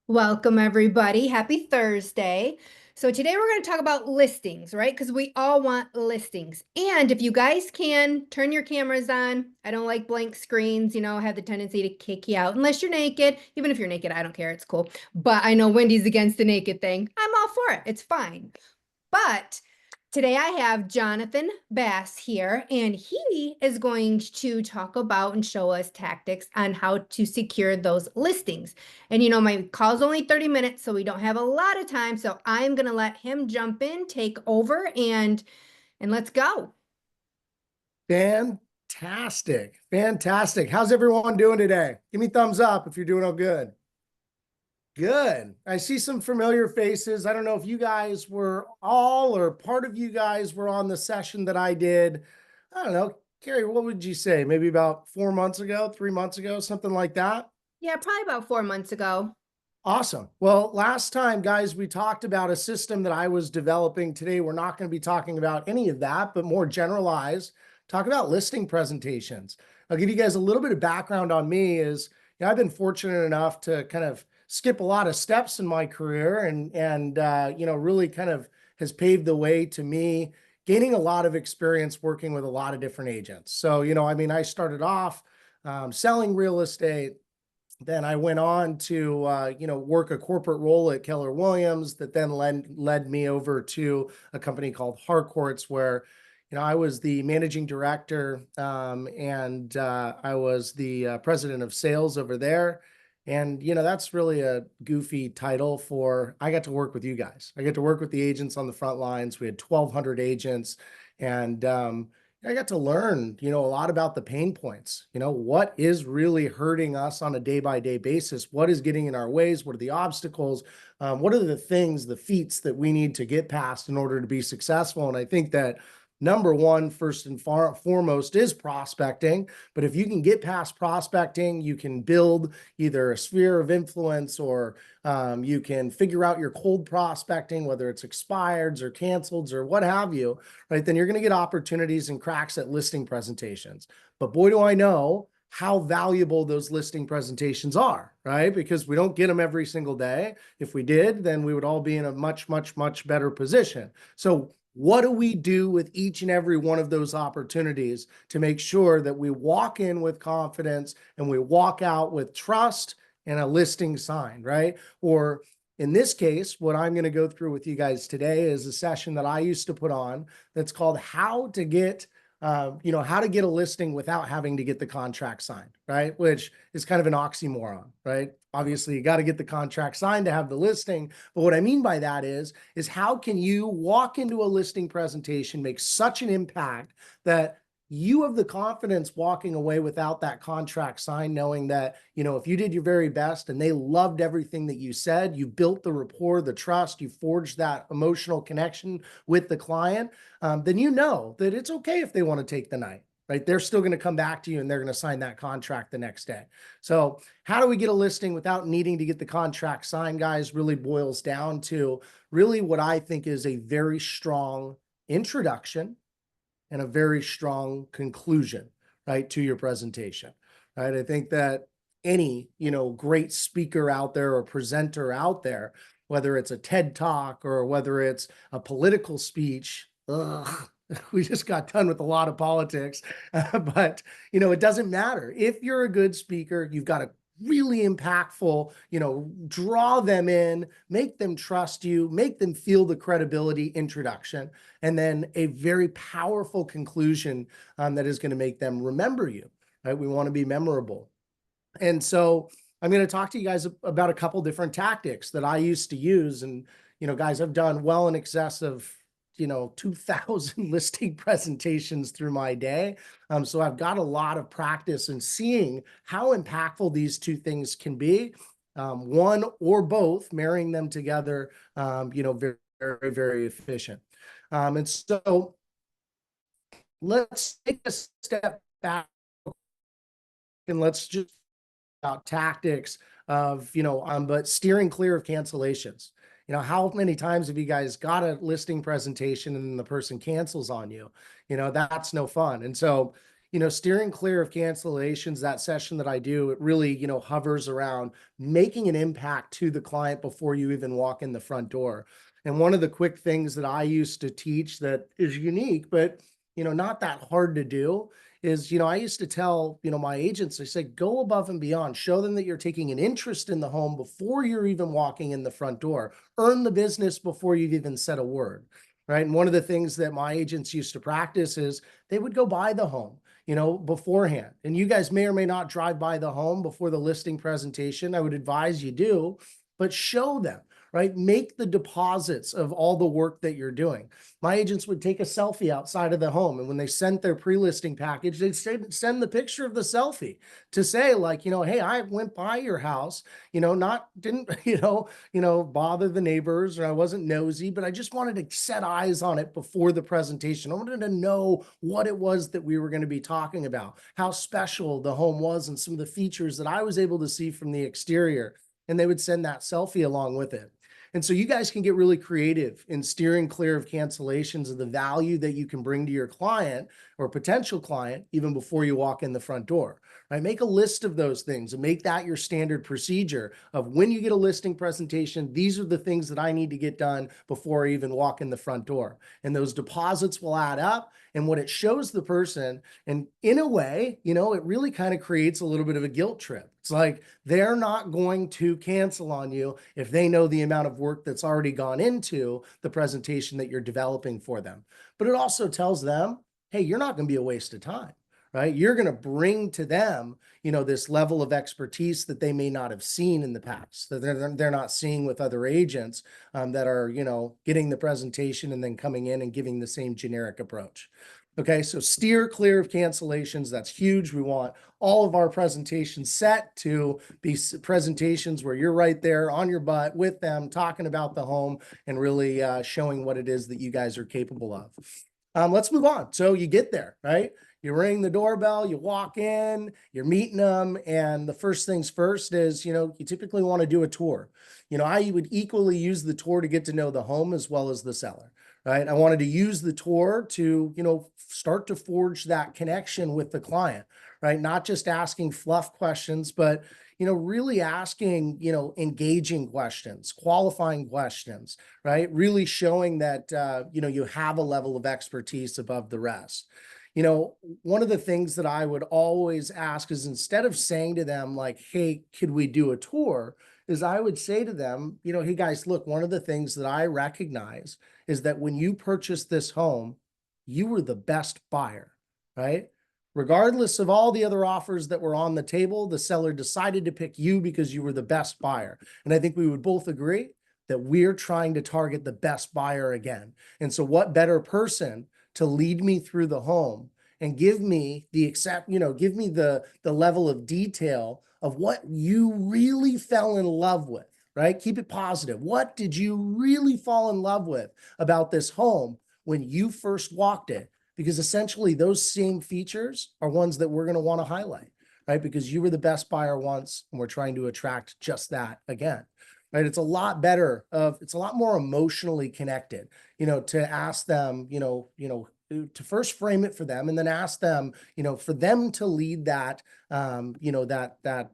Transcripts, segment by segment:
Welcome, everybody. Happy Thursday. So, today we're going to talk about listings, right? Because we all want listings. And if you guys can turn your cameras on, I don't like blank screens, have the tendency to kick you out unless you're naked. Even if you're naked, I don't care. It's cool. But I know Wendy's against the naked thing. I'm all for it. It's fine. But today I have Jonathan Bass here, and he is going to talk about and show us tactics on how to secure those listings. And my call's only 30 minutes, so we don't have a lot of time. So I'm gonna let him jump in, take over, and let's go. Fantastic. Fantastic. How's everyone doing today? Give me thumbs up if you're doing all good. Good. I see some familiar faces. I don't know if you guys were all or part of you guys were on the session that I did. I don't know. Carrie, what would you say? Maybe about 4 months ago, 3 months ago, something like that? Yeah, probably about 4 months ago. Awesome. Well, last time, guys, we talked about a system that I was developing. Today, we're not going to be talking about any of that, but more generalized, talk about listing presentations. I'll give you guys a little bit of background on me I've been fortunate enough to kind of skip a lot of steps in my career and really kind of has paved the way to me gaining a lot of experience working with a lot of different agents. So, I started off selling real estate. Then I went on to, work a corporate role at Keller Williams that then led me over to a company called Harcourts where, I was the managing director and I was the president of sales over there. And, that's really a goofy title for, I got to work with you guys. I get to work with the agents on the front lines. We had 1,200 agents and, I got to learn, a lot about the pain points, what is really hurting us on a day-by-day basis, what is getting in our ways, what are the obstacles, what are the things, the feats that we need to get past in order to be successful. And I think that number one, first and foremost, is prospecting. But if you can get past prospecting, you can build either a sphere of influence or you can figure out your cold prospecting, whether it's expireds or canceleds or what have you, right? Then you're going to get opportunities and cracks at listing presentations. But boy, do I know how valuable those listing presentations are, right? Because we don't get them every single day. If we did, then we would all be in a much, much, much better position. So what do we do with each and every one of those opportunities to make sure that we walk in with confidence and we walk out with trust and a listing signed, right? Or in this case, what I'm going to go through with you guys today is a session that I used to put on that's called how to get how to get a listing without having to get the contract signed, right? Which is kind of an oxymoron, right? Obviously, you got to get the contract signed to have the listing. But what I mean by that is how can you walk into a listing presentation, make such an impact that you have the confidence walking away without that contract signed, knowing that, if you did your very best and they loved everything that you said, you built the rapport, the trust, you forged that emotional connection with the client, then you know that it's okay if they want to take the night, right? They're still going to come back to you and they're going to sign that contract the next day. So how do we get a listing without needing to get the contract signed, guys, really boils down to really what I think is a very strong introduction and a very strong conclusion, right, to your presentation, right? I think that any, great speaker out there or presenter out there, whether it's a TED Talk or whether it's a political speech, we just got done with a lot of politics, but, it doesn't matter. If you're a good speaker, you've got a really impactful, draw them in, make them trust you, make them feel the credibility introduction, and then a very powerful conclusion that is going to make them remember you, right? We want to be memorable. And so I'm going to talk to you guys about a couple different tactics that I used to use. And, guys, I've done well in excess of 2,000 listing presentations through my day. So I've got a lot of practice in seeing how impactful these two things can be. One or both, marrying them together, very, very, very efficient. And so let's take a step back and let's just about tactics of, but steering clear of cancellations. How many times have you guys got a listing presentation and the person cancels on you? That's no fun. And so, steering clear of cancellations, that session that I do, it really, hovers around making an impact to the client before you even walk in the front door. And one of the quick things that I used to teach that is unique, but, not that hard to do is, I used to tell, my agents, I said, go above and beyond, show them that you're taking an interest in the home before you're even walking in the front door, earn the business before you've even said a word. Right. And one of the things that my agents used to practice is they would go buy the home, beforehand. And you guys may or may not drive by the home before the listing presentation. I would advise you do, but show them, right? Make the deposits of all the work that you're doing. My agents would take a selfie outside of the home. And when they sent their pre-listing package, they'd send the picture of the selfie to say like, hey, I went by your house, didn't, bother the neighbors, or I wasn't nosy, but I just wanted to set eyes on it before the presentation. I wanted to know what it was that we were going to be talking about, how special the home was, and some of the features that I was able to see from the exterior. And they would send that selfie along with it. And so you guys can get really creative in steering clear of cancellations of the value that you can bring to your client or potential client even before you walk in the front door, right? Make a list of those things and make that your standard procedure of when you get a listing presentation, these are the things that I need to get done before I even walk in the front door. And those deposits will add up. And what it shows the person, and in a way, it really kind of creates a little bit of a guilt trip. It's like they're not going to cancel on you if they know the amount of work that's already gone into the presentation that you're developing for them. But it also tells them, hey, you're not going to be a waste of time, right? You're going to bring to them, this level of expertise that they may not have seen in the past, that they're not seeing with other agents that are, getting the presentation and then coming in and giving the same generic approach. Okay, so steer clear of cancellations. That's huge. We want all of our presentations set to be presentations where you're right there on your butt with them, talking about the home and really showing what it is that you guys are capable of. Let's move on. So you get there, right? You ring the doorbell, you walk in, you're meeting them. And the first things first is, you typically want to do a tour. I would equally use the tour to get to know the home as well as the seller, right? I wanted to use the tour to, start to forge that connection with the client, right? Not just asking fluff questions, but, really asking, engaging questions, qualifying questions, right? Really showing that, you have a level of expertise above the rest. One of the things that I would always ask is, instead of saying to them like, hey, could we do a tour? Is I would say to them, hey guys, look, one of the things that I recognize is that when you purchased this home, you were the best buyer, right? Regardless of all the other offers that were on the table, the seller decided to pick you because you were the best buyer. And I think we would both agree that we're trying to target the best buyer again. And so what better person to lead me through the home and give me give me the level of detail of what you really fell in love with, right? Keep it positive. What did you really fall in love with about this home when you first walked it? Because essentially those same features are ones that we're going to want to highlight, right? Because you were the best buyer once, and we're trying to attract just that again, right? It's a lot better it's a lot more emotionally connected, to ask them, to first frame it for them and then ask them, for them to lead that, that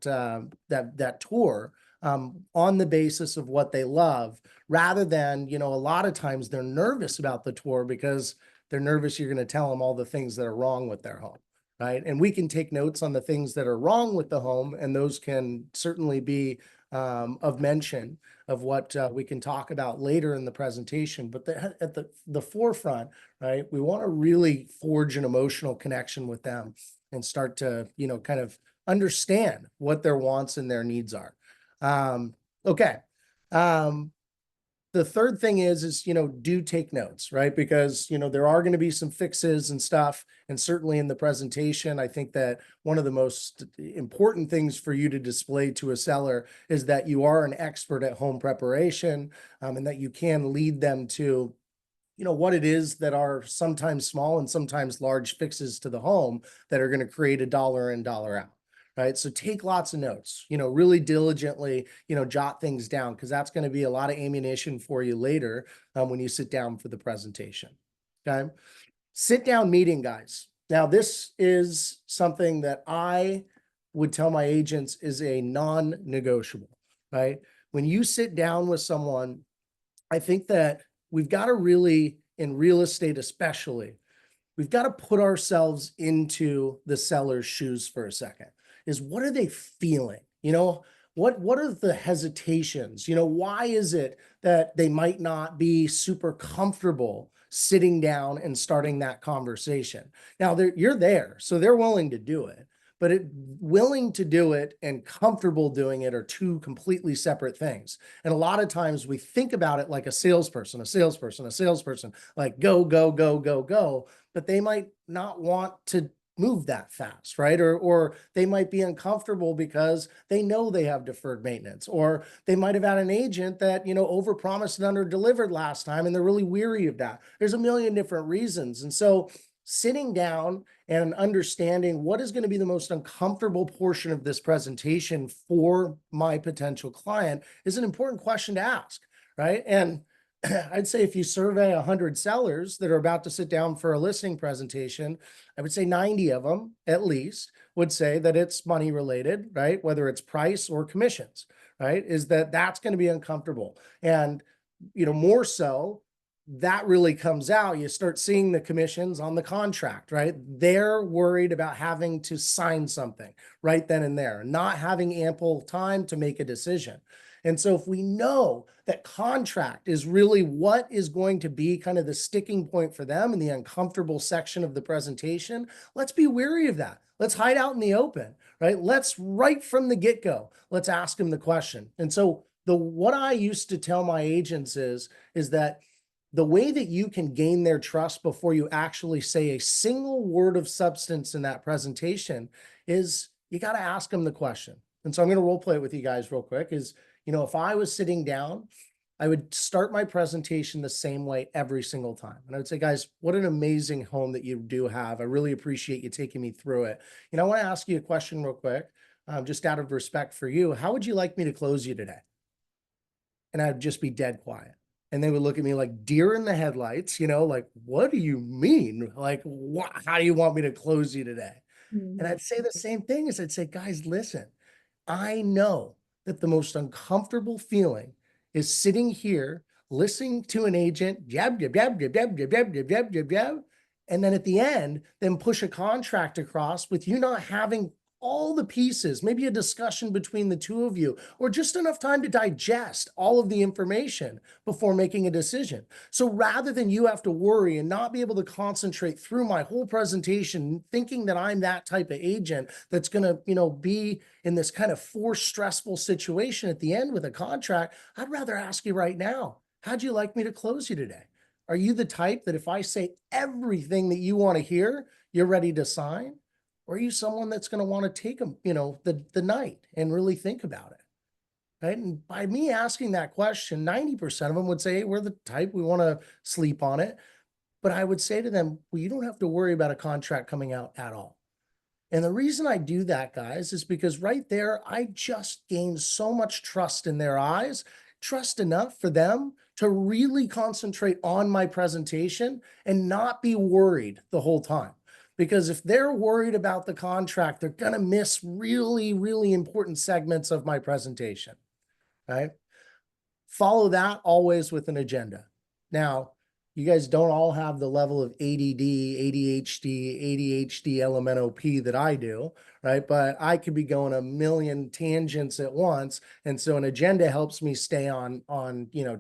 tour on the basis of what they love, rather than, a lot of times they're nervous about the tour because they're nervous you're going to tell them all the things that are wrong with their home, right? And we can take notes on the things that are wrong with the home, and those can certainly be of mention of what we can talk about later in the presentation. But at the forefront, right, we want to really forge an emotional connection with them and start to, kind of understand what their wants and their needs are. Okay. The third thing is, do take notes, right? Because, there are going to be some fixes and stuff. And certainly in the presentation, I think that one of the most important things for you to display to a seller is that you are an expert at home preparation, and that you can lead them to, what it is that are sometimes small and sometimes large fixes to the home that are going to create a dollar in, dollar out. Right. So take lots of notes, really diligently, jot things down, because that's going to be a lot of ammunition for you later when you sit down for the presentation. Okay. Sit down meeting, guys. Now, this is something that I would tell my agents is a non-negotiable, right? When you sit down with someone, I think that we've got to really, in real estate especially, we've got to put ourselves into the seller's shoes for a second. Is what are they feeling? What are the hesitations? Why is it that they might not be super comfortable sitting down and starting that conversation? Now you're there, so they're willing to do it. But willing to do it and comfortable doing it are two completely separate things. And a lot of times we think about it like a salesperson, like go, go, go, go, go, but they might not want to move that fast, right? Or they might be uncomfortable because they know they have deferred maintenance, or they might have had an agent that, overpromised and underdelivered last time, and they're really weary of that. There's a million different reasons. And so sitting down and understanding what is going to be the most uncomfortable portion of this presentation for my potential client is an important question to ask, right? And I'd say if you survey 100 sellers that are about to sit down for a listing presentation, I would say 90 of them at least would say that it's money related, right? Whether it's price or commissions, right? That's going to be uncomfortable. And, more so, that really comes out. You start seeing the commissions on the contract, right? They're worried about having to sign something right then and there, not having ample time to make a decision. And so if we know that contract is really what is going to be kind of the sticking point for them in the uncomfortable section of the presentation, let's be wary of that. Let's hide out in the open, right? Let's right from the get-go, let's ask them the question. And so what I used to tell my agents is that the way that you can gain their trust before you actually say a single word of substance in that presentation is you got to ask them the question. And so I'm going to role play it with you guys real quick is, if I was sitting down, I would start my presentation the same way every single time. And I would say, guys, what an amazing home that you do have. I really appreciate you taking me through it. I want to ask you a question real quick, just out of respect for you. How would you like me to close you today? And I'd just be dead quiet. And they would look at me like deer in the headlights, like, what do you mean? Like, how do you want me to close you today? And I'd say the same thing as I'd say, guys, listen, I know that the most uncomfortable feeling is sitting here listening to an agent jab, jab, jab, jab, jab, jab, jab, jab, jab, jab, jab, and then at the end, then push a contract across with you not having all the pieces, maybe a discussion between the two of you, or just enough time to digest all of the information before making a decision. So rather than you have to worry and not be able to concentrate through my whole presentation, thinking that I'm that type of agent that's going to, be in this kind of forced, stressful situation at the end with a contract, I'd rather ask you right now, how'd you like me to close you today? Are you the type that if I say everything that you want to hear, you're ready to sign? Or are you someone that's going to want to take them, the night and really think about it? Right. And by me asking that question, 90% of them would say, hey, we're the type, we want to sleep on it. But I would say to them, well, you don't have to worry about a contract coming out at all. And the reason I do that, guys, is because right there, I just gained so much trust in their eyes, trust enough for them to really concentrate on my presentation and not be worried the whole time. Because if they're worried about the contract, they're going to miss really, really important segments of my presentation, right? Follow that always with an agenda. Now, you guys don't all have the level of ADD, ADHD, LMNOP that I do, right? But I could be going a million tangents at once. And so an agenda helps me stay on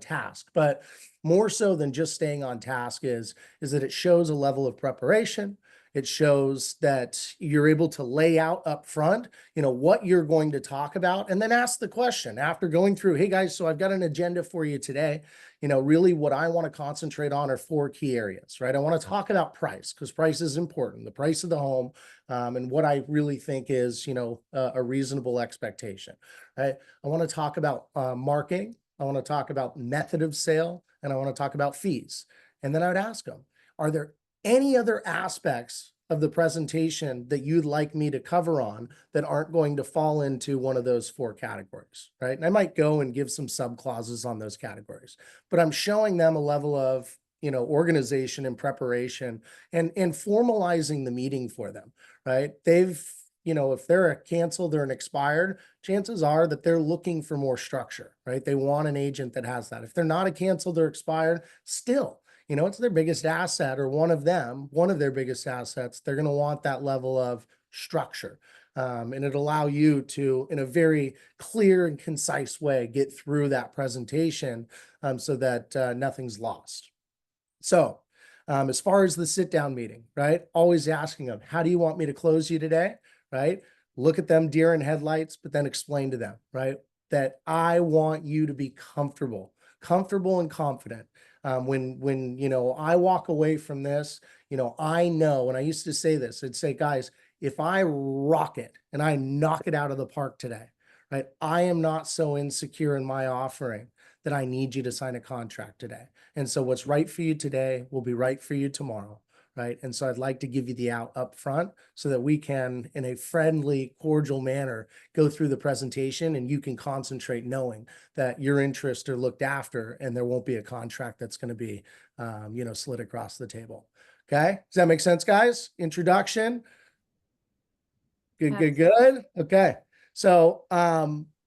task. But more so than just staying on task is that it shows a level of preparation. It shows that you're able to lay out up front, what you're going to talk about, and then ask the question after going through, hey guys, so I've got an agenda for you today. Really what I want to concentrate on are 4 key areas, right? I want to talk about price because price is important, the price of the home, and what I really think is, a reasonable expectation, right? I want to talk about marketing. I want to talk about method of sale, and I want to talk about fees. And then I would ask them, are there any other aspects of the presentation that you'd like me to cover on that aren't going to fall into one of those 4 categories, right? And I might go and give some sub clauses on those categories, but I'm showing them a level of organization and preparation and formalizing the meeting for them, right? If they're canceled or an expired, chances are that they're looking for more structure, right? They want an agent that has that. If they're not a canceled or expired, still, it's their biggest asset, or one of their biggest assets. They're going to want that level of structure. And it'll allow you to, in a very clear and concise way, get through that presentation so that nothing's lost. So as far as the sit down meeting, right? Always asking them, how do you want me to close you today? Right? Look at them deer in headlights, but then explain to them, right? That I want you to be comfortable and confident. When I walk away from this, I know, and I used to say this, I'd say, guys, if I rock it and I knock it out of the park today, right? I am not so insecure in my offering that I need you to sign a contract today. And so what's right for you today will be right for you tomorrow, right? And so I'd like to give you the out up front so that we can, in a friendly, cordial manner, go through the presentation and you can concentrate knowing that your interests are looked after and there won't be a contract that's going to be, slid across the table. Okay. Does that make sense, guys? Introduction. Good. Okay. So,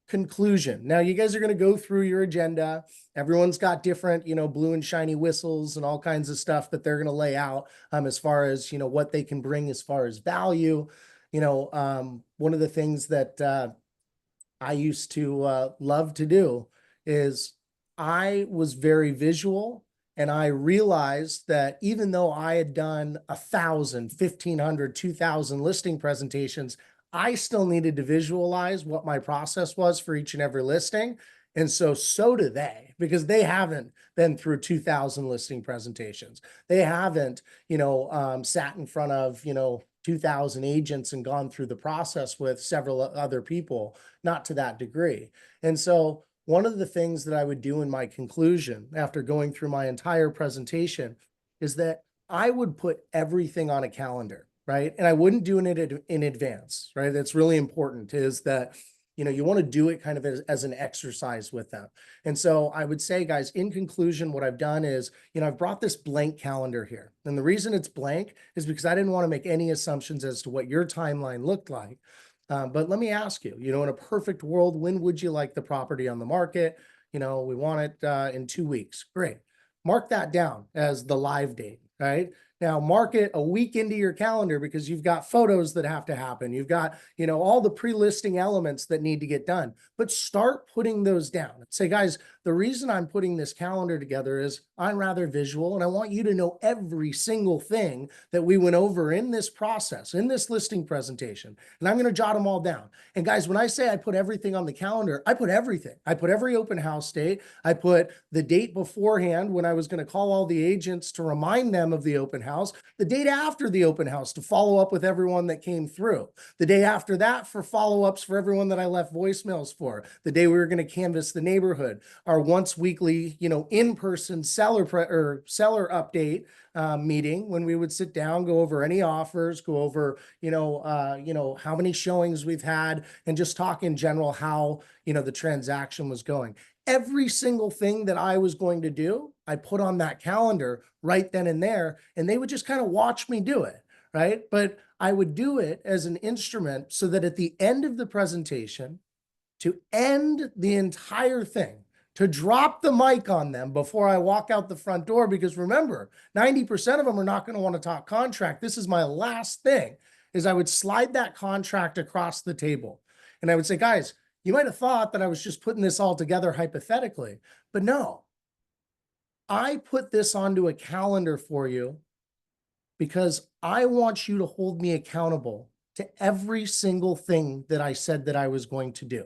conclusion. Now you guys are going to go through your agenda. Everyone's got different, blue and shiny whistles and all kinds of stuff that they're going to lay out, as far as, what they can bring as far as value. One of the things that, I used to, love to do is I was very visual. And I realized that even though I had done 1,000, 1,500, 2,000 listing presentations, I still needed to visualize what my process was for each and every listing. And so do they, because they haven't been through 2,000 listing presentations. They haven't, sat in front of, 2,000 agents and gone through the process with several other people, not to that degree. And so one of the things that I would do in my conclusion after going through my entire presentation is that I would put everything on a calendar, right? And I wouldn't do it in advance, right? That's really important, is that, you want to do it kind of as an exercise with them. And so I would say, guys, in conclusion, what I've done is, I've brought this blank calendar here. And the reason it's blank is because I didn't want to make any assumptions as to what your timeline looked like. But let me ask you, in a perfect world, when would you like the property on the market? We want it in 2 weeks. Great. Mark that down as the live date, right? Now mark it a week into your calendar because you've got photos that have to happen. You've got, all the pre-listing elements that need to get done, but start putting those down. Say, guys, the reason I'm putting this calendar together is I'm rather visual and I want you to know every single thing that we went over in this process, in this listing presentation. And I'm going to jot them all down. And guys, when I say I put everything on the calendar, I put everything. I put every open house date. I put the date beforehand when I was going to call all the agents to remind them of the open house, the date after the open house to follow up with everyone that came through, the day after that for follow-ups for everyone that I left voicemails for, the day we were going to canvass the neighborhood, our once weekly, in-person seller update meeting when we would sit down, go over any offers, go over, how many showings we've had, and just talk in general how, the transaction was going. Every single thing that I was going to do, I put on that calendar right then and there, and they would just kind of watch me do it, right? But I would do it as an instrument so that at the end of the presentation, to end the entire thing, to drop the mic on them before I walk out the front door, because remember, 90% of them are not going to want to talk contract. This is my last thing, is I would slide that contract across the table. And I would say, guys, you might have thought that I was just putting this all together hypothetically, but no. I put this onto a calendar for you because I want you to hold me accountable to every single thing that I said that I was going to do.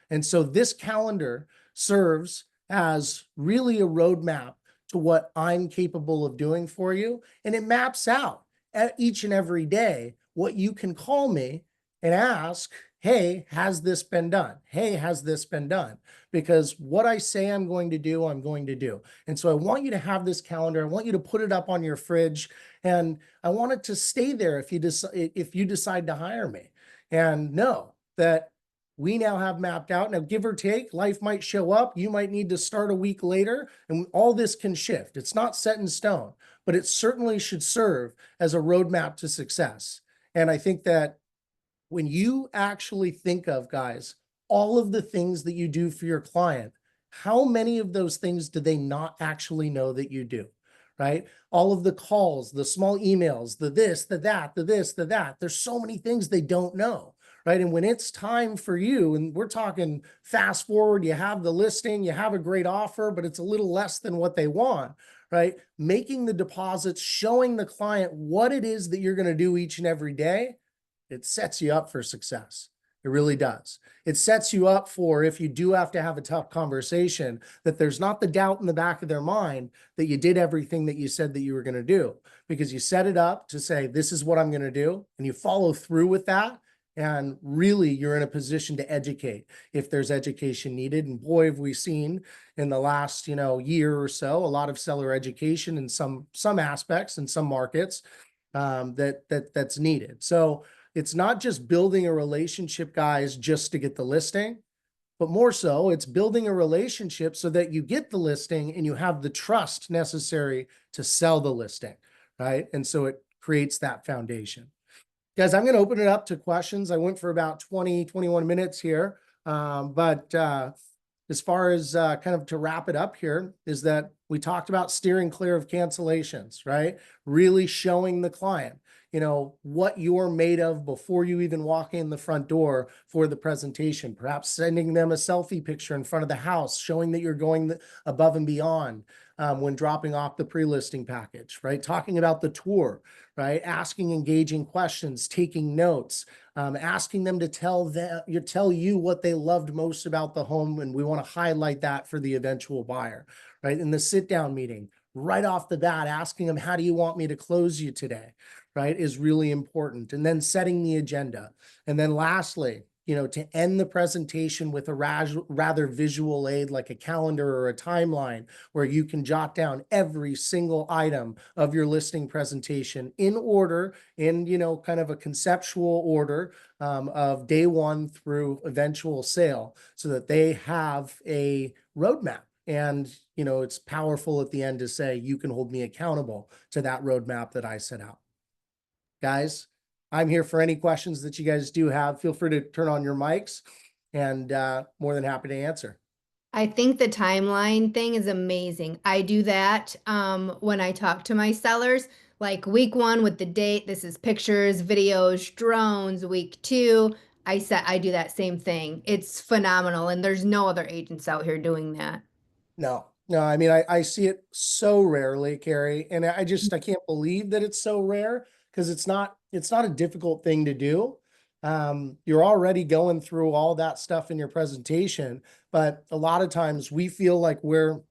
And so this calendar serves as really a roadmap to what I'm capable of doing for you. And it maps out at each and every day what you can call me and ask, hey, has this been done? Hey, has this been done? Because what I say I'm going to do, I'm going to do. And so I want you to have this calendar. I want you to put it up on your fridge, and I want it to stay there if you decide to hire me. And know that we now have mapped out. Now, give or take, life might show up. You might need to start a week later, and all this can shift. It's not set in stone, but it certainly should serve as a roadmap to success. And I think that when you actually think of, guys, all of the things that you do for your client, how many of those things do they not actually know that you do? Right? All of the calls, the small emails, the this, the that, the this, the that. There's so many things they don't know. Right. And when it's time for you, and we're talking fast forward, you have the listing, you have a great offer, but it's a little less than what they want. Right. Making the deposits, showing the client what it is that you're going to do each and every day, it sets you up for success. It really does. It sets you up for, if you do have to have a tough conversation, that there's not the doubt in the back of their mind that you did everything that you said that you were going to do, because you set it up to say, this is what I'm going to do. And you follow through with that. And really, you're in a position to educate if there's education needed. And boy, have we seen in the last, year or so, a lot of seller education in some aspects in some markets that's needed. So it's not just building a relationship, guys, just to get the listing, but more so, it's building a relationship so that you get the listing and you have the trust necessary to sell the listing, right? And so it creates that foundation. Guys, I'm going to open it up to questions. I went for about 20, 21 minutes here. But as far as kind of to wrap it up here, is that we talked about steering clear of cancellations, right? Really showing the client, what you're made of before you even walk in the front door for the presentation. Perhaps sending them a selfie picture in front of the house, showing that you're going above and beyond when dropping off the pre-listing package, right? Talking about the tour, right? Asking engaging questions, taking notes, asking them to tell you what they loved most about the home, and we want to highlight that for the eventual buyer, right? In the sit-down meeting, right off the bat, asking them, how do you want me to close you today, right, is really important. And then setting the agenda. And then lastly, to end the presentation with a rather visual aid like a calendar or a timeline where you can jot down every single item of your listing presentation in order, in, kind of a conceptual order of day one through eventual sale, so that they have a roadmap. And, it's powerful at the end to say, you can hold me accountable to that roadmap that I set out. Guys, I'm here for any questions that you guys do have. Feel free to turn on your mics, and more than happy to answer. I think the timeline thing is amazing. I do that when I talk to my sellers, like week 1 with the date. This is pictures, videos, drones. Week 2, I do that same thing. It's phenomenal, and there's no other agents out here doing that. No, I mean, I see it so rarely, Carrie, and I can't believe that it's so rare, because it's not a difficult thing to do. You're already going through all that stuff in your presentation, but a lot of times we feel like we're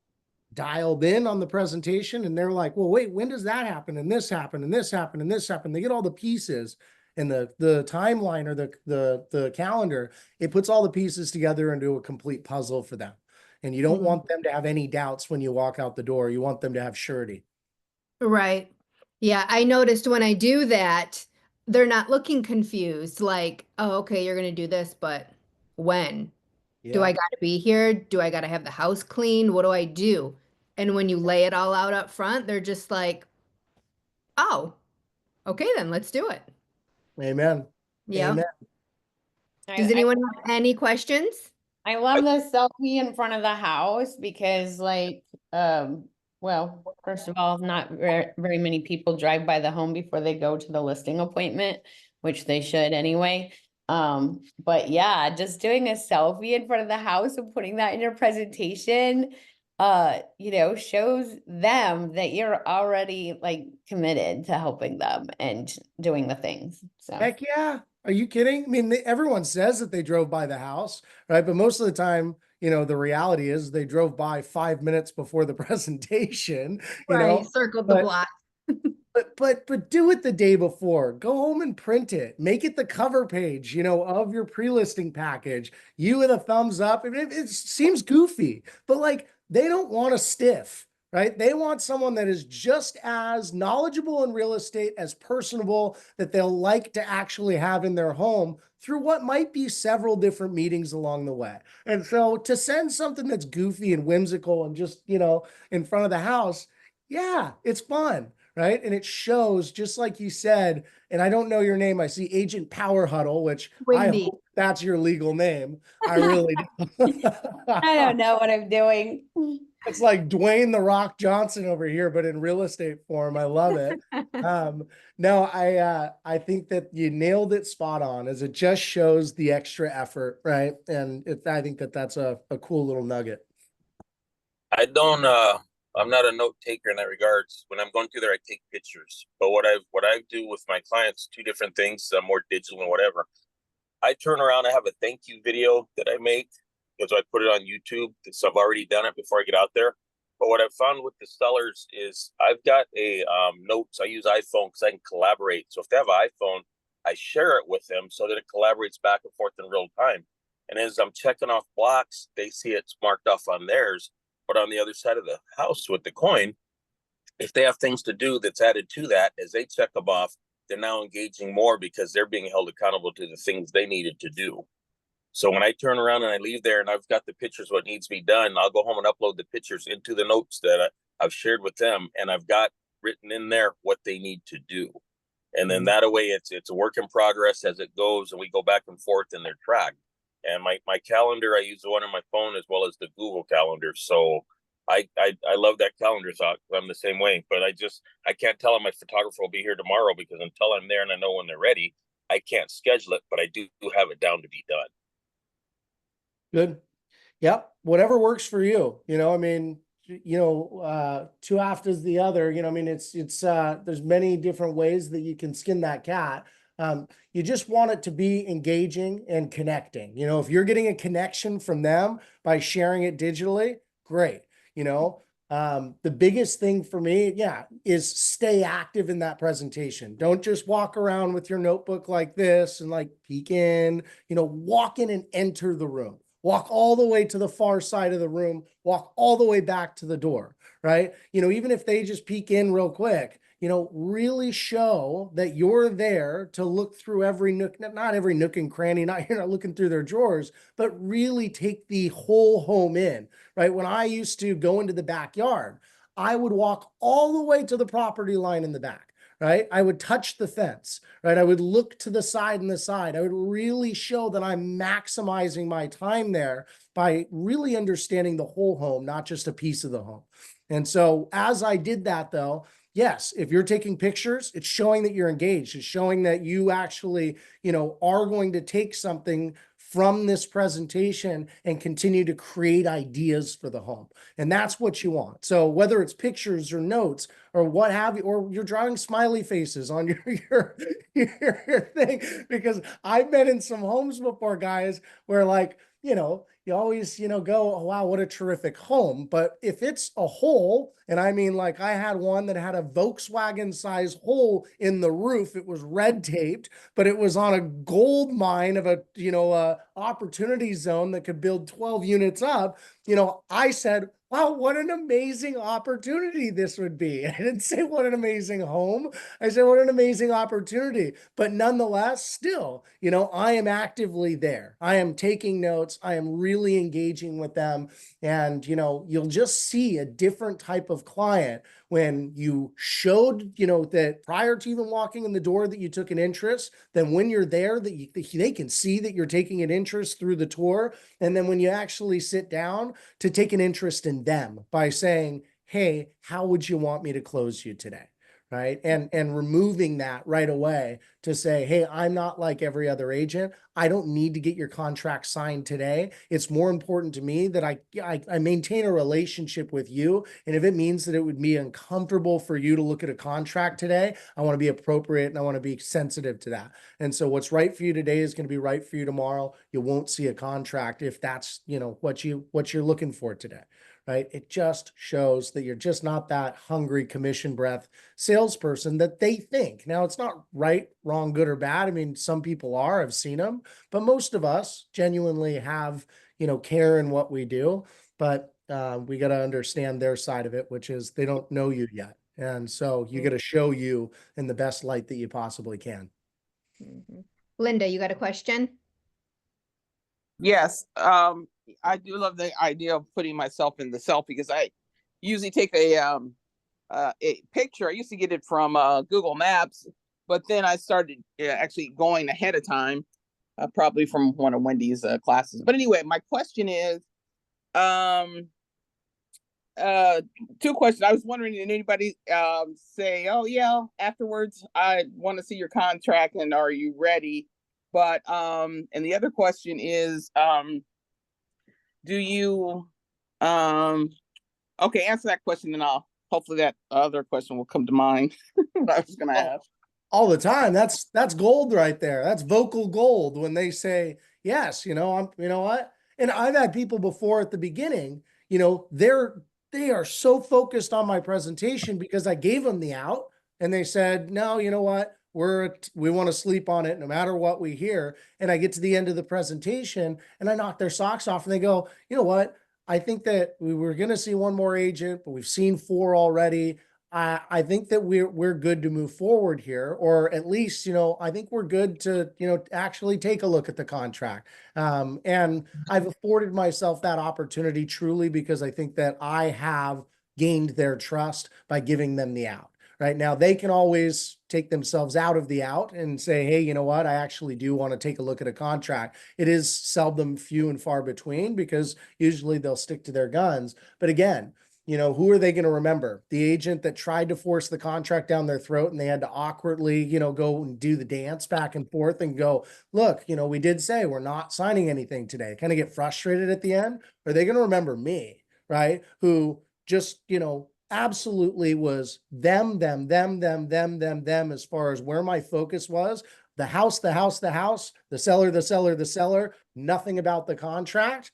dialed in on the presentation, and they're like, well, wait, when does that happen? And this happened, and this happened, and this happened. They get all the pieces, and the timeline or the calendar, it puts all the pieces together into a complete puzzle for them. And you don't want them to have any doubts when you walk out the door. You want them to have surety. Right. Yeah, I noticed when I do that, they're not looking confused, like, oh, okay, you're gonna do this, but when? Do I Yeah. gotta be here? Do I gotta have the house cleaned? What do I do? And when you lay it all out up front, they're just like, oh, okay, then let's do it. Amen. Yeah. Amen. Does I, anyone have any questions? I love the selfie in front of the house because well, first of all, not very many people drive by the home before they go to the listing appointment, which they should anyway. But yeah, just doing a selfie in front of the house and putting that in your presentation, shows them that you're already like committed to helping them and doing the things. So Heck yeah. Are you kidding? I mean, everyone says that they drove by the house, right? But most of the time, the reality is they drove by 5 minutes before the presentation, Right, circled the but block. but do it the day before. Go home and print it. Make it the cover page, of your pre-listing package. You with a thumbs up. I mean, it seems goofy, but like, they don't want a stiff, right? They want someone that is just as knowledgeable in real estate, as personable, that they'll like to actually have in their home through what might be several different meetings along the way. And so to send something that's goofy and whimsical and just, in front of the house, yeah, it's fun, right? And it shows, just like you said, and I don't know your name. I see Agent Power Huddle, which I Windy. hope that's your legal name. I really do. I don't know what I'm doing. It's like Dwayne the Rock Johnson over here, but in real estate form. I love it. No, I think that you nailed it spot on, as it just shows the extra effort, right? And I think that that's a cool little nugget. I don't I'm not a note taker in that regards. When I'm going through there, I take pictures. But what I do with my clients, two different things, more digital and whatever. I turn around, I have a thank you video that I make because I put it on YouTube. So I've already done it before I get out there. But what I've found with the sellers is I've got a notes. I use iPhone because I can collaborate. So if they have an iPhone, I share it with them so that it collaborates back and forth in real time. And as I'm checking off blocks, they see it's marked off on theirs. But on the other side of the house with the coin, if they have things to do that's added to that, as they check them off, they're now engaging more because they're being held accountable to the things they needed to do. So when I turn around and I leave there and I've got the pictures, what needs to be done, I'll go home and upload the pictures into the notes that I've shared with them. And I've got written in there what they need to do. And then that way it's a work in progress as it goes, and we go back and forth and they're tracked. And my calendar, I use the one on my phone as well as the Google Calendar. So I love that calendar thought. I'm the same way, but I can't tell them my photographer will be here tomorrow, because until I'm there and I know when they're ready, I can't schedule it, but I do have it down to be done. Good. Yep. Whatever works for you. I mean, two afters the other, I mean, it's there's many different ways that you can skin that cat. You just want it to be engaging and connecting. If you're getting a connection from them by sharing it digitally, great. The biggest thing for me, is stay active in that presentation. Don't just walk around with your notebook like this and like peek in, walk in and enter the room. Walk all the way to the far side of the room, walk all the way back to the door, right? Even if they just peek in real quick, really show that you're there to look through every nook, not every nook and cranny, you're not looking through their drawers, but really take the whole home in, right? When I used to go into the backyard, I would walk all the way to the property line in the back. Right? I would touch the fence, right? I would look to the side and the side. I would really show that I'm maximizing my time there by really understanding the whole home, not just a piece of the home. And so as I did that though, yes, if you're taking pictures, it's showing that you're engaged. It's showing that you actually, are going to take something from this presentation and continue to create ideas for the home. And that's what you want. So whether it's pictures or notes or what have you, or you're drawing smiley faces on your thing, because I've been in some homes before, guys, where you always, go, oh, wow, what a terrific home. But if it's a hole, and I mean, like I had one that had a Volkswagen size hole in the roof. It was red taped, but it was on a gold mine of a opportunity zone that could build 12 units up. I said, wow, what an amazing opportunity this would be. I didn't say what an amazing home. I said, what an amazing opportunity. But nonetheless, still, I am actively there. I am taking notes. I am really engaging with them. And, you'll just see a different type of client when you showed, that prior to even walking in the door that you took an interest, then when you're there, that they can see that you're taking an interest through the tour. And then when you actually sit down, to take an interest in them by saying, hey, how would you want me to close you today? Right. And removing that right away to say, hey, I'm not like every other agent. I don't need to get your contract signed today. It's more important to me that I maintain a relationship with you. And if it means that it would be uncomfortable for you to look at a contract today, I want to be appropriate and I want to be sensitive to that. And so what's right for you today is going to be right for you tomorrow. You won't see a contract if that's, what you're looking for today. Right? It just shows that you're just not that hungry commission breath salesperson that they think. Now, it's not right, wrong, good, or bad. I mean, some people are, I've seen them, but most of us genuinely have, care in what we do. But we got to understand their side of it, which is they don't know you yet. And so you got to show you in the best light that you possibly can. Mhm. Linda, you got a question? Yes, I do love the idea of putting myself in the selfie because I usually take a picture. I used to get it from Google Maps, but then I started actually going ahead of time, probably from one of Wendy's classes. But anyway, my question is, um, two questions. I was wondering, did anybody say, "Oh yeah, afterwards, I want to see your contract and are you ready?" But and the other question is, do you okay, answer that question and I'll hopefully that other question will come to mind what I was gonna ask. All the time. That's gold right there. That's vocal gold when they say, yes, you know what? And I've had people before at the beginning, they are so focused on my presentation because I gave them the out and they said, no, you know what? We want to sleep on it no matter what we hear. And I get to the end of the presentation and I knock their socks off and they go, you know what? I think that we were going to see one more agent, but we've seen 4 already. I think that we're good to move forward here, or at least, I think we're good to, actually take a look at the contract. And I've afforded myself that opportunity truly because I think that I have gained their trust by giving them the out. Right now, they can always take themselves out of the out and say, hey, you know what? I actually do want to take a look at a contract. It is seldom few and far between because usually they'll stick to their guns. But again, who are they going to remember? The agent that tried to force the contract down their throat and they had to awkwardly, go and do the dance back and forth and go, look, we did say we're not signing anything today. Kind of get frustrated at the end. Are they going to remember me, right? Who just, absolutely was them as far as where my focus was. The house, the seller, nothing about the contract.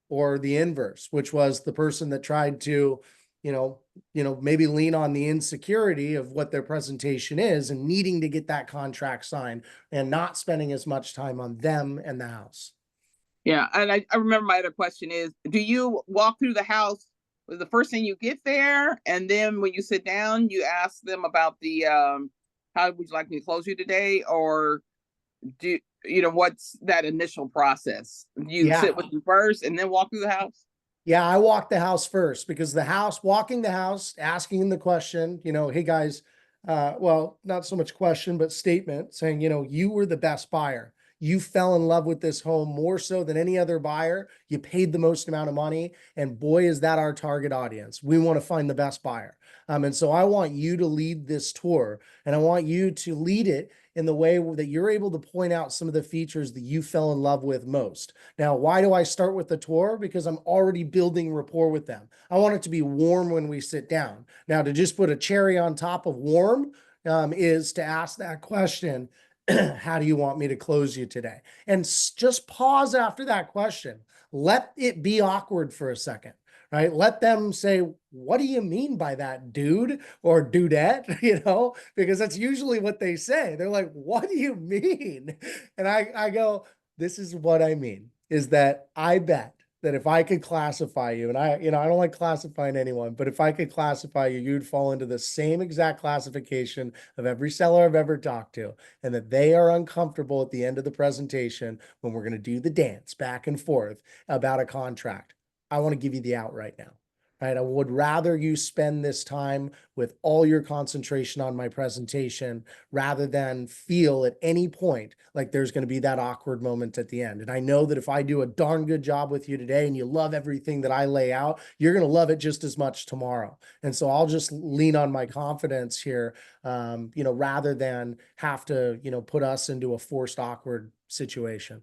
Or the inverse, which was the person that tried to, maybe lean on the insecurity of what their presentation is and needing to get that contract signed and not spending as much time on them and the house. Yeah, and I remember my other question is, do you walk through the house with the first thing you get there, and then when you sit down, you ask them about the how would you like me to close you today, or do what's that initial process? You sit with them first and then walk through the house? Yeah, I walk the house first because walking the house, asking the question, hey guys, well, not so much question, but statement saying, you were the best buyer. You fell in love with this home more so than any other buyer. You paid the most amount of money. And boy, is that our target audience. We want to find the best buyer. And so I want you to lead this tour and I want you to lead it in the way that you're able to point out some of the features that you fell in love with most. Now, why do I start with the tour? Because I'm already building rapport with them. I want it to be warm when we sit down. Now, to just put a cherry on top of warm is to ask that question, how do you want me to close you today? And just pause after that question. Let it be awkward for a second. Right? Let them say, what do you mean by that, dude or dudette? Because that's usually what they say. They're like, what do you mean? And I go, this is what I mean, is that I bet that if I could classify you, and I don't like classifying anyone, but if I could classify you, you'd fall into the same exact classification of every seller I've ever talked to, and that they are uncomfortable at the end of the presentation when we're going to do the dance back and forth about a contract. I want to give you the out right now, right? I would rather you spend this time with all your concentration on my presentation rather than feel at any point like there's going to be that awkward moment at the end. And I know that if I do a darn good job with you today and you love everything that I lay out, you're going to love it just as much tomorrow. And so I'll just lean on my confidence here, rather than have to, put us into a forced awkward situation.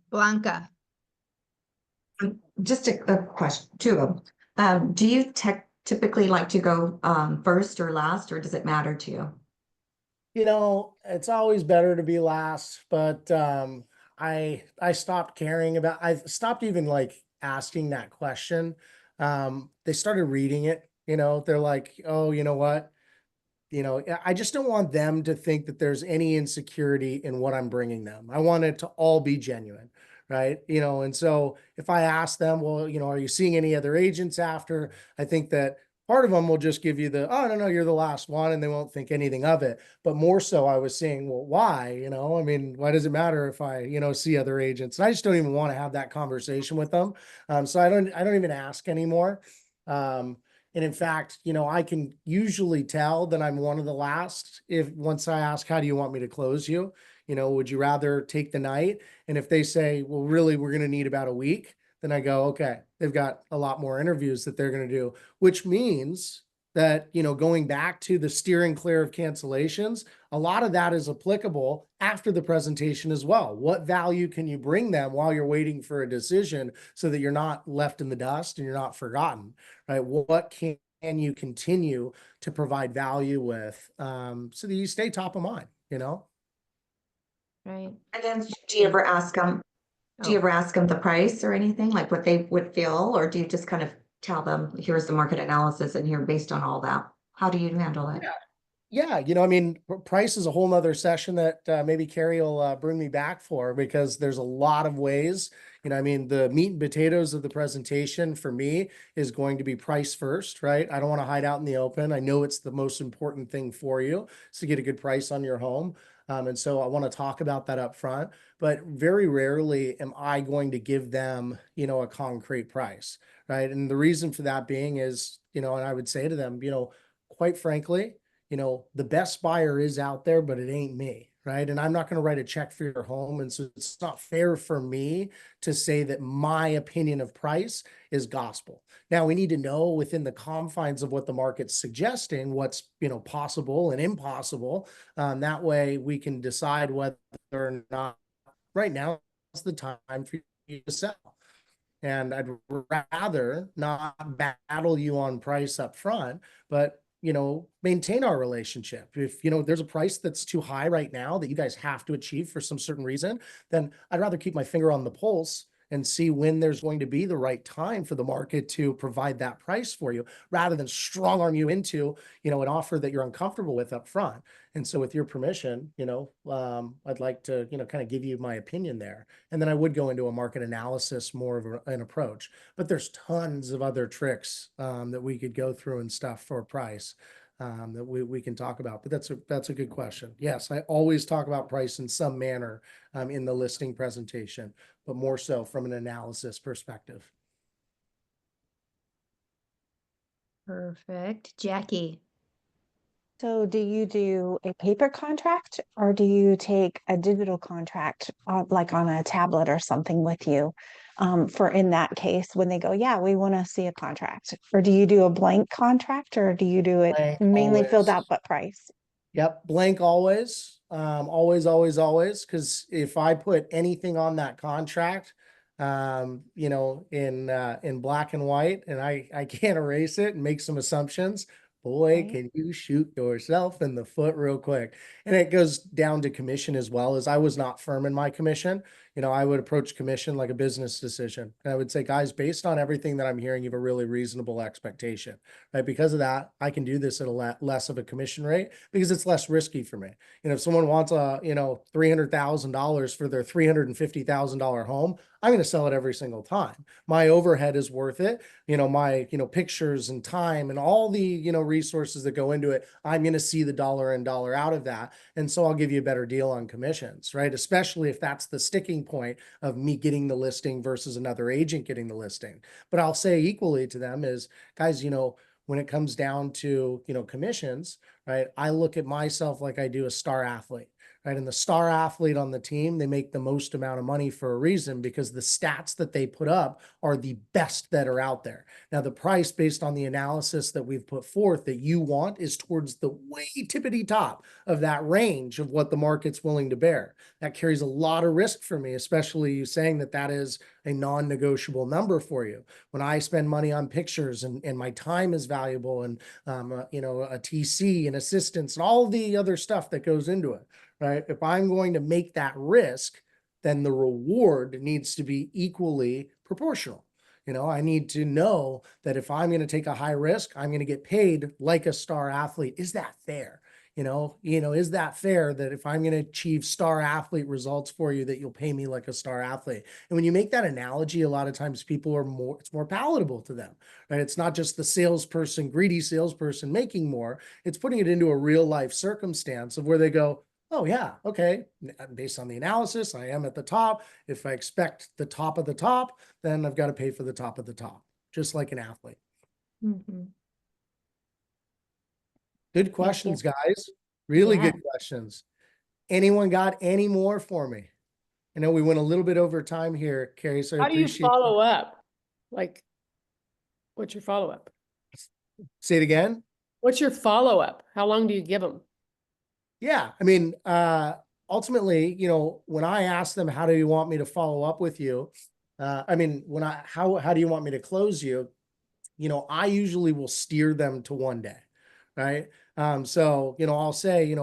Blanca. Just a question, 2 of them. Do you typically like to go first or last, or does it matter to you? It's always better to be last, but I stopped caring about, I stopped even like asking that question. They started reading it, they're like, oh, you know what? I just don't want them to think that there's any insecurity in what I'm bringing them. I want it to all be genuine, right? And so if I ask them, well, are you seeing any other agents after? I think that part of them will just give you the, oh, no, you're the last one, and they won't think anything of it. But more so, I was saying, well, why? I mean, why does it matter if I, see other agents? And I just don't even want to have that conversation with them. So I don't even ask anymore. And in fact, I can usually tell that I'm one of the last if once I ask, how do you want me to close you? Would you rather take the night? And if they say, well, really, we're going to need about a week, then I go, okay, they've got a lot more interviews that they're going to do, which means that, going back to the steering clear of cancellations, a lot of that is applicable after the presentation as well. What value can you bring them while you're waiting for a decision so that you're not left in the dust and you're not forgotten, right? What can you continue to provide value with so that you stay top of mind, Right. And then do you ever ask them, the price or anything, like what they would feel, or do you just kind of tell them, here's the market analysis and here based on all that? How do you handle it? Yeah, I mean, price is a whole nother session that maybe Carrie will bring me back for, because there's a lot of ways. I mean, the meat and potatoes of the presentation for me is going to be price first, right? I don't want to hide out in the open. I know it's the most important thing for you is to get a good price on your home. And so I want to talk about that up front, but very rarely am I going to give them, a concrete price, right? And the reason for that being is, and I would say to them, quite frankly, the best buyer is out there, but it ain't me, right? And I'm not going to write a check for your home. And so it's not fair for me to say that my opinion of price is gospel. Now we need to know within the confines of what the market's suggesting, what's, possible and impossible. That way we can decide whether or not right now is the time for you to sell. And I'd rather not battle you on price up front, but maintain our relationship. If, there's a price that's too high right now that you guys have to achieve for some certain reason, then I'd rather keep my finger on the pulse and see when there's going to be the right time for the market to provide that price for you, rather than strong arm you into, an offer that you're uncomfortable with up front. And so with your permission, I'd like to, kind of give you my opinion there. And then I would go into a market analysis, more of an approach, but there's tons of other tricks that we could go through and stuff for price that we can talk about. But that's a good question. Yes, I always talk about price in some manner in the listing presentation, but more so from an analysis perspective. Perfect. Jackie. So do you do a paper contract or do you take a digital contract like on a tablet or something with you for in that case when they go, yeah, we want to see a contract? Or do you do a blank contract or do you do it Blank mainly filled always. out but price? Yep, blank always. Always. Because if I put anything on that contract, in black and white, and I can't erase it and make some assumptions, boy, Right. can you shoot yourself in the foot real quick. And it goes down to commission as well. As I was not firm in my commission, I would approach commission like a business decision. And I would say, guys, based on everything that I'm hearing, you have a really reasonable expectation, right? Because of that, I can do this at a less of a commission rate because it's less risky for me. If someone wants a, $300,000 for their $350,000 home, I'm going to sell it every single time. My overhead is worth it. My, pictures and time and all the, resources that go into it, I'm going to see the dollar in, dollar out of that. And so I'll give you a better deal on commissions, right? Especially if that's the sticking point of me getting the listing versus another agent getting the listing. But I'll say equally to them is, guys, when it comes down to, commissions, right? I look at myself like I do a star athlete. Right. And the star athlete on the team, they make the most amount of money for a reason, because the stats that they put up are the best that are out there. Now, the price based on the analysis that we've put forth that you want is towards the way tippity top of that range of what the market's willing to bear. That carries a lot of risk for me, especially you saying that that is a non-negotiable number for you. When I spend money on pictures and my time is valuable and, a TC and assistance and all the other stuff that goes into it. Right? If I'm going to make that risk, then the reward needs to be equally proportional. I need to know that if I'm going to take a high risk, I'm going to get paid like a star athlete. Is that fair? Is that fair that if I'm going to achieve star athlete results for you, that you'll pay me like a star athlete? And when you make that analogy, a lot of times people it's more palatable to them, right? It's not just the salesperson, greedy salesperson making more. It's putting it into a real life circumstance of where they go, oh yeah, okay. Based on the analysis, I am at the top. If I expect the top of the top, then I've got to pay for the top of the top, just like an athlete. Mm-hmm. Good questions, guys. Really Yeah. good questions. Anyone got any more for me? I know we went a little bit over time here, Carrie, so I How do you appreciate follow up? Like, what's your follow-up? Say it again. What's your follow-up? How long do you give them? Yeah, I mean, ultimately, when I ask them, how do you want me to follow up with you? How do you want me to close you? I usually will steer them to one day, right? So, I'll say,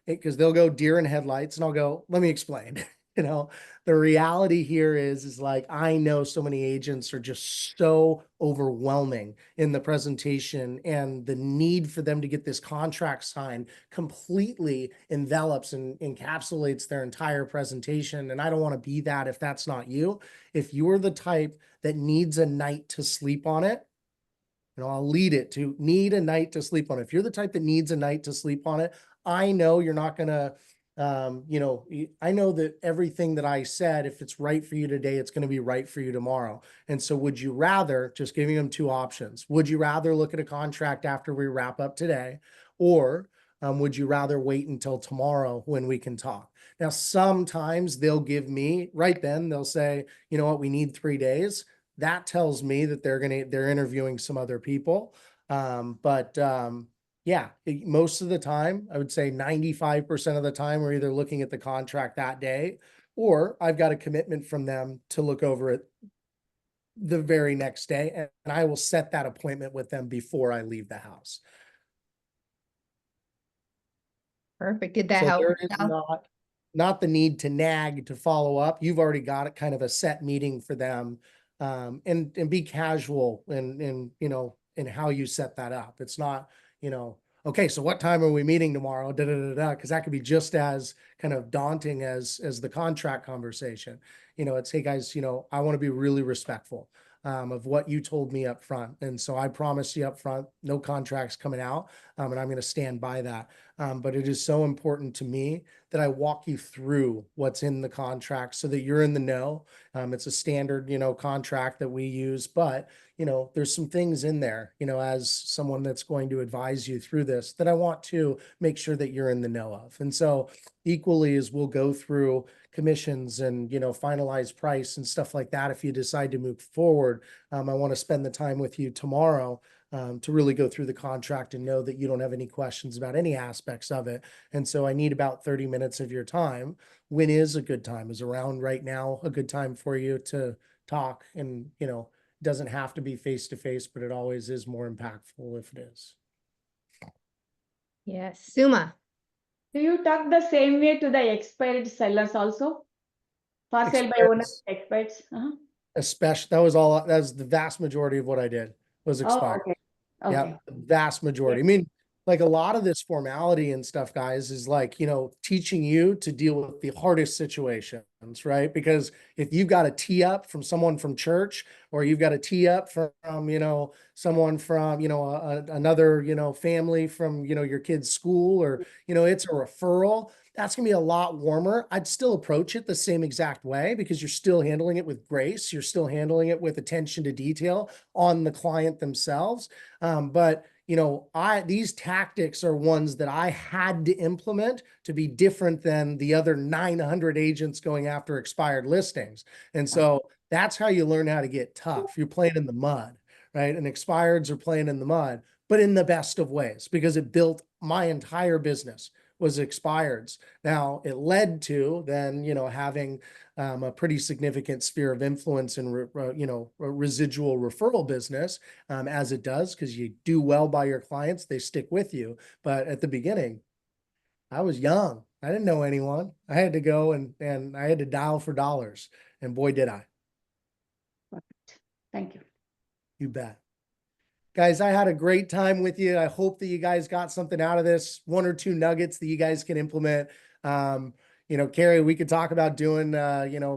because they'll go deer in headlights and I'll go, let me explain. The reality here is like, I know so many agents are just so overwhelming in the presentation, and the need for them to get this contract signed completely envelops and encapsulates their entire presentation. And I don't want to be that if that's not you. If you're the type that needs a night to sleep on it, I'll lead it to need a night to sleep on it. If you're the type that needs a night to sleep on it, I know you're not going to, I know that everything that I said, if it's right for you today, it's going to be right for you tomorrow. And so would you rather, just giving them two options, would you rather look at a contract after we wrap up today, or would you rather wait until tomorrow when we can talk? Now, sometimes they'll give me, right then, they'll say, you know what, we need 3 days. That tells me that they're interviewing some other people. Yeah, most of the time, I would say 95% of the time, we're either looking at the contract that day, or I've got a commitment from them to look over it the very next day, and I will set that appointment with them before I leave the house. Perfect. Did that So help? there is not the need to nag to follow up. You've already got it kind of a set meeting for them, and be casual in how you set that up. It's not, okay, so what time are we meeting tomorrow? Because that could be just as kind of daunting as the contract conversation. It's, hey guys, I want to be really respectful of what you told me up front. And so I promise you up front, no contracts coming out. And I'm going to stand by that. But it is so important to me that I walk you through what's in the contract so that you're in the know. It's a standard, contract that we use, but there's some things in there, as someone that's going to advise you through this, that I want to make sure that you're in the know of. And so equally as we'll go through commissions and, finalize price and stuff like that, if you decide to move forward, I want to spend the time with you tomorrow to really go through the contract and know that you don't have any questions about any aspects of it. And so I need about 30 minutes of your time. When is a good time? Is around right now a good time for you to talk? And, doesn't have to be face to face, but it always is more impactful if it is. Yes. Suma. Do you talk the same way to the expired sellers also? For sale by owners, expireds? Especially, that was the vast majority of what I did was expired. Oh, okay. Okay. Yeah, the vast majority. Yeah. I mean, like a lot of this formality and stuff, guys, is like, teaching you to deal with the hardest situations, right? Because if you've got a tee up from someone from church, or you've got a tee up from, someone from, another, family from, your kid's school, or, it's a referral, that's gonna be a lot warmer. I'd still approach it the same exact way, because you're still handling it with grace. You're still handling it with attention to detail on the client themselves. But these tactics are ones that I had to implement to be different than the other 900 agents going after expired listings. And so that's how you learn how to get tough. You're playing in the mud, right? And expireds are playing in the mud, but in the best of ways, because it built my entire business was expireds. Now it led to then, having a pretty significant sphere of influence in, residual referral business, as it does, because you do well by your clients, they stick with you. But at the beginning, I was young. I didn't know anyone. I had to go and I had to dial for dollars. And boy, did I. Perfect. Thank you. You bet. Guys, I had a great time with you. I hope that you guys got something out of this, 1 or 2 nuggets that you guys can implement. Carrie, we could talk about doing,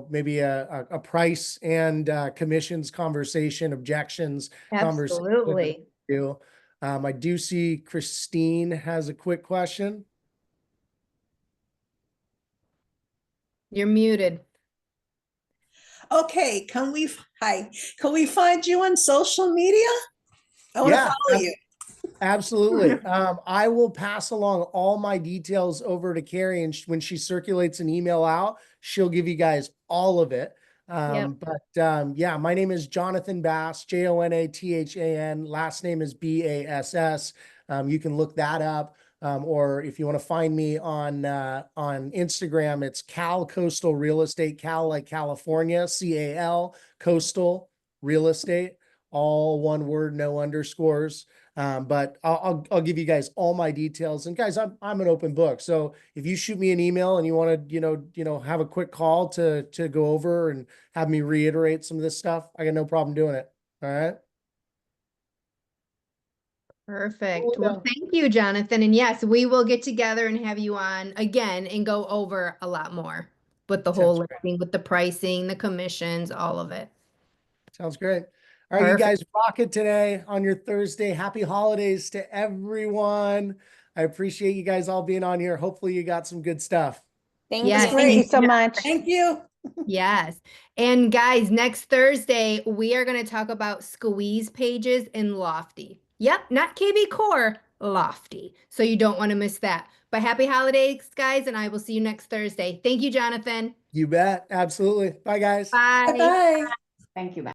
maybe a price and commissions conversation, objections conversation. Absolutely. I do see Christine has a quick question. You're muted. Okay, can we find you on social media? I want to follow you. Absolutely. I will pass along all my details over to Carrie, and when she circulates an email out, she'll give you guys all of it. Yeah, my name is Jonathan Bass, Jonathan. Last name is Bass. You can look that up. Or if you want to find me on Instagram, it's Cal Coastal Real Estate, Cal like California, CAL Coastal Real Estate, all one word, no underscores. But I'll give you guys all my details. And guys, I'm an open book. So if you shoot me an email and you want to, have a quick call to go over and have me reiterate some of this stuff, I got no problem doing it. All right. Perfect. Cool. Well, thank you, Jonathan. And yes, we will get together and have you on again and go over a lot more with the whole listing, with the pricing, the commissions, all of it. Sounds great. All right, you guys rock it today on your Thursday. Happy holidays to everyone. I appreciate you guys all being on here. Hopefully you got some good stuff. Thank Yes, you. Thank you so much. Thank you. Yes. And guys, next Thursday, we are going to talk about squeeze pages in Lofty. Yep, not KB Core, Lofty. So you don't want to miss that. But happy holidays, guys, and I will see you next Thursday. Thank you, Jonathan. You bet. Absolutely. Bye, guys. Bye. Bye-bye. Thank you.